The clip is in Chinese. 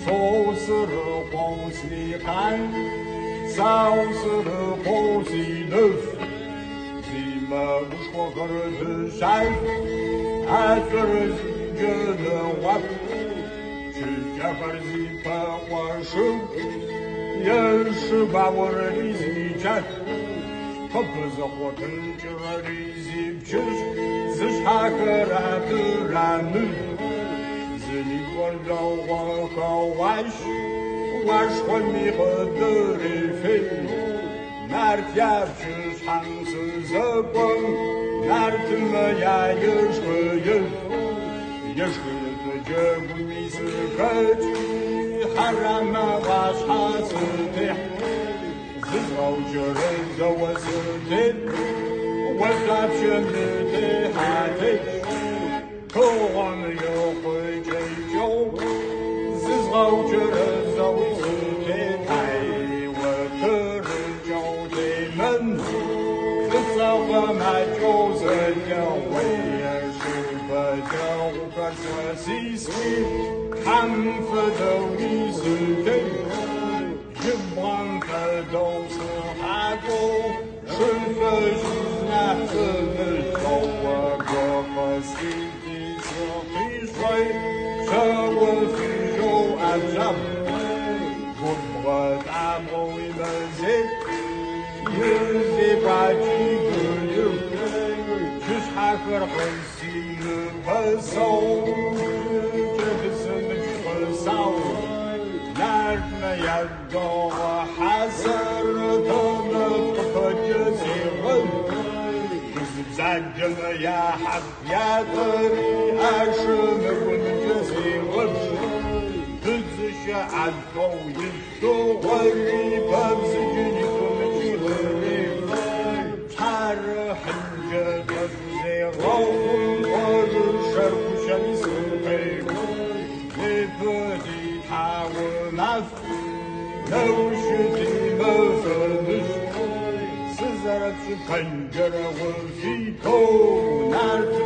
说是呼吸汗，少是呼吸的。你们说个的山，还是觉得我是这个是把我手，也是把我的一站，可不是我跟着的一去，是啥个来的来呢？你管着我和万事，我说你和的的飞，哪天去尝试这光，哪怎么呀也说有，也说的这不迷失个去，还让那话差死的，是老这人叫我死的，我咋骗你的还得。可我们又会追究，是后觉得走是天台，我可是就这门，是早个买就是叫为是不叫个说西西，看不到你是对，一望的都是海沟，是不是那是走我个西。这我是有安上，我大梦为了谁？有些把几个有，去查个很细的分手，这个是没分手，那么样的我还是他们不可接受。咱这么呀，呀的你还是没我们这些问题，日子是按头一说话里不是给你我们去和你，查着很着的这老公我是谁不想你是陪你不的他我那都是你们分的。是看着我低头，哪知